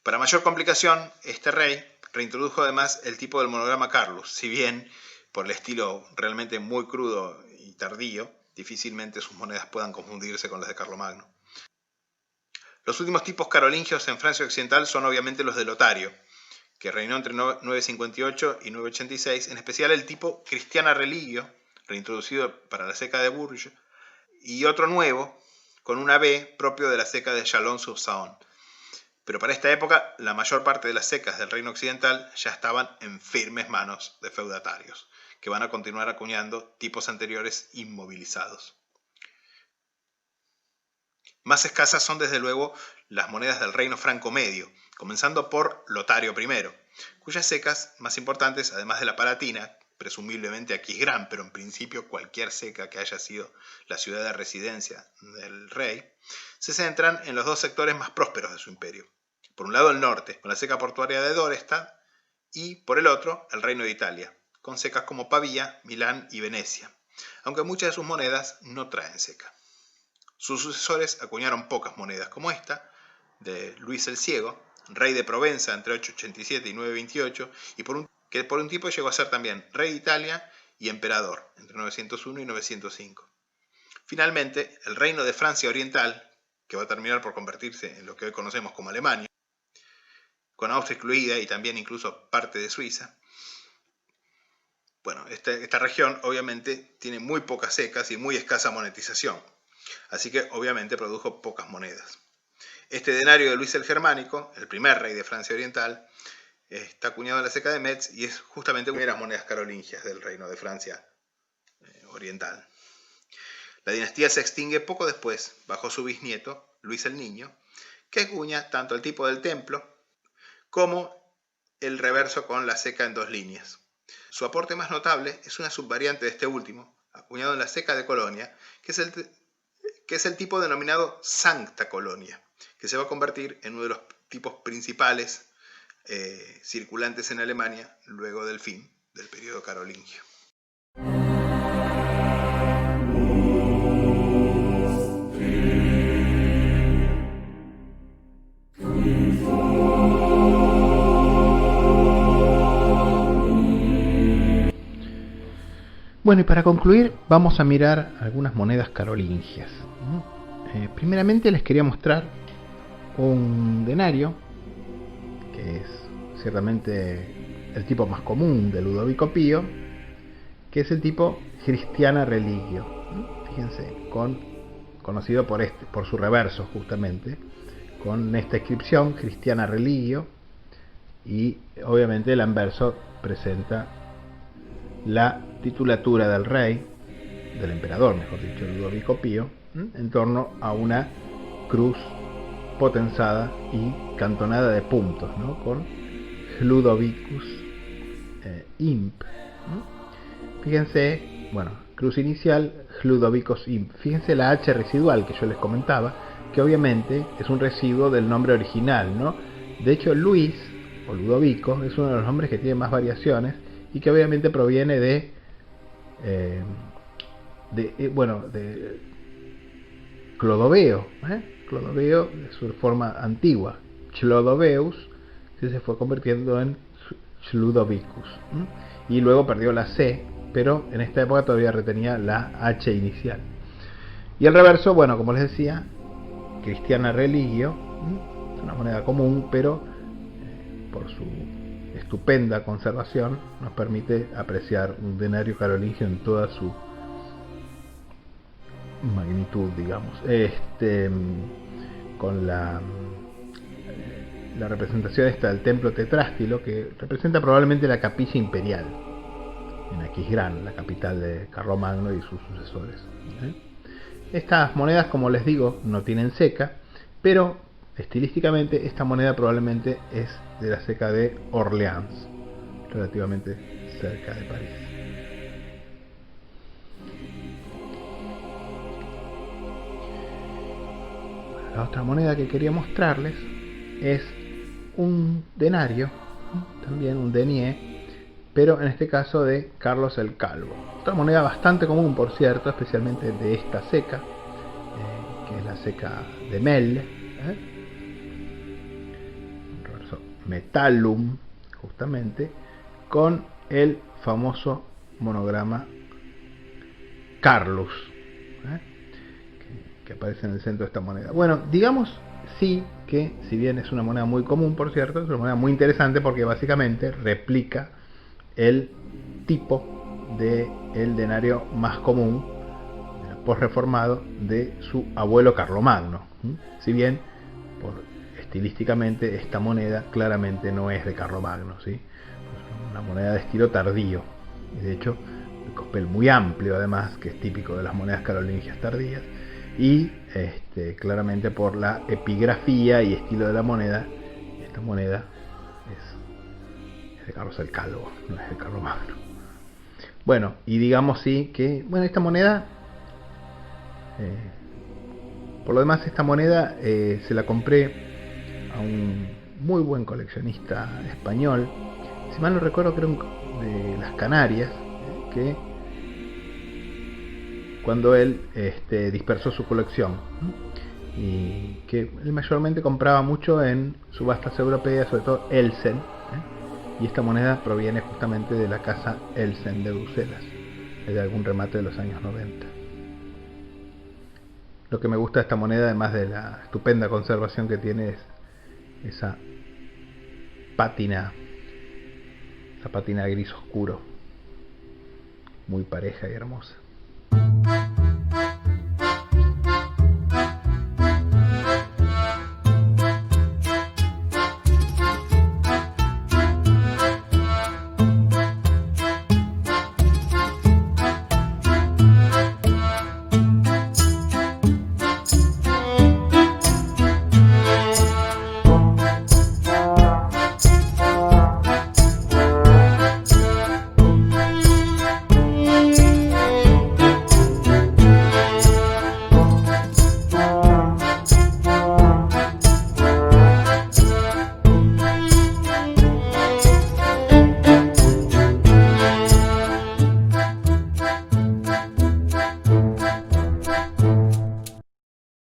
Para mayor complicación, este rey reintrodujo además el tipo del monograma Carlus, si bien por el estilo realmente muy crudo y tardío, difícilmente sus monedas puedan confundirse con las de Carlomagno. Los últimos tipos carolingios en Francia occidental son obviamente los de Lotario, que reinó entre 958 y 986, en especial el tipo Christiana Religio, reintroducido para la ceca de Bourges, y otro nuevo, con una B propio de la ceca de Chalon-sur-Saône. Pero para esta época, la mayor parte de las cecas del reino occidental ya estaban en firmes manos de feudatarios, que van a continuar acuñando tipos anteriores inmovilizados. Más escasas son desde luego las monedas del reino franco medio, comenzando por Lotario I, cuyas cecas más importantes, además de la Palatina, presumiblemente Aquisgrán, pero en principio cualquier ceca que haya sido la ciudad de residencia del rey, se centran en los dos sectores más prósperos de su imperio. Por un lado el norte, con la ceca portuaria de Dorestad, y por el otro el reino de Italia, con cecas como Pavía, Milán y Venecia, aunque muchas de sus monedas no traen ceca. Sus sucesores acuñaron pocas monedas como esta, de Luis el Ciego, rey de Provenza entre 887 y 928, y que por un tiempo llegó a ser también rey de Italia y emperador, entre 901 y 905. Finalmente, el reino de Francia Oriental, que va a terminar por convertirse en lo que hoy conocemos como Alemania, con Austria incluida y también incluso parte de Suiza. Bueno, esta región obviamente tiene muy pocas cecas y muy escasa monetización, así que obviamente produjo pocas monedas. Este denario de Luis el Germánico, el primer rey de Francia Oriental, está acuñado en la ceca de Metz y es justamente una de las monedas carolingias del reino de Francia Oriental. La dinastía se extingue poco después, bajo su bisnieto, Luis el Niño, que acuña tanto el tipo del templo como el reverso con la ceca en dos líneas. Su aporte más notable es una subvariante de este último, acuñado en la ceca de Colonia, que es el tipo denominado Sancta Colonia, que se va a convertir en uno de los tipos principales circulantes en Alemania luego del fin del periodo carolingio. Bueno, y para concluir vamos a mirar algunas monedas carolingias. Primeramente les quería mostrar un denario que es ciertamente el tipo más común de Ludovico Pío, que es el tipo Christiana Religio. Fíjense, conocido por su reverso justamente, con esta inscripción Christiana Religio, y obviamente el anverso presenta la titulatura del rey, del emperador mejor dicho, Ludovico Pío, en torno a una cruz potenzada y cantonada de puntos, ¿no? Con Ludovicus Imp. Fíjense, bueno, cruz inicial, Ludovicus Imp. Fíjense la H residual que yo les comentaba, que obviamente es un residuo del nombre original, ¿no? De hecho, Luis o Ludovico es uno de los nombres que tiene más variaciones y que obviamente proviene de Clodoveo. Clodoveo es su forma antigua, Clodoveus, que se fue convirtiendo en Ludovicus, y luego perdió la C, pero en esta época todavía retenía la H inicial. Y el reverso, bueno, como les decía, Christiana Religio, es una moneda común, pero por su estupenda conservación nos permite apreciar un denario carolingio en toda su magnitud, digamos, con la representación esta del templo tetrástilo, que representa probablemente la capilla imperial en Aquisgrán, la capital de Carlomagno y sus sucesores. Estas monedas, como les digo, no tienen ceca, pero estilísticamente esta moneda probablemente es de la ceca de Orleans, relativamente cerca de París. La otra moneda que quería mostrarles es un denario, también un denier, pero en este caso de Carlos el Calvo. Otra moneda bastante común, por cierto, especialmente de esta ceca, que es la ceca de Mel, Metallum, justamente, con el famoso monograma Carlus, que aparece en el centro de esta moneda. Bueno, digamos sí que, si bien es una moneda muy común, por cierto, es una moneda muy interesante porque básicamente replica el tipo del denario más común posreformado de su abuelo Carlomagno. Si bien estilísticamente esta moneda claramente no es de Carlomagno, ¿sí? Es una moneda de estilo tardío, y de hecho el cospel muy amplio, además, que es típico de las monedas carolingias tardías, y claramente por la epigrafía y estilo de la moneda, esta moneda es de Carlos el Calvo, no es de Carlomagno. Bueno, y digamos sí que, bueno, esta moneda, por lo demás, esta moneda se la compré a un muy buen coleccionista español, si mal no recuerdo, creo de las Canarias, que cuando él dispersó su colección, y que él mayormente compraba mucho en subastas europeas, sobre todo Elsen, y esta moneda proviene justamente de la casa Elsen de Bruselas, de algún remate de los años 90. Lo que me gusta de esta moneda, además de la estupenda conservación que tiene, es esa pátina gris oscuro, muy pareja y hermosa.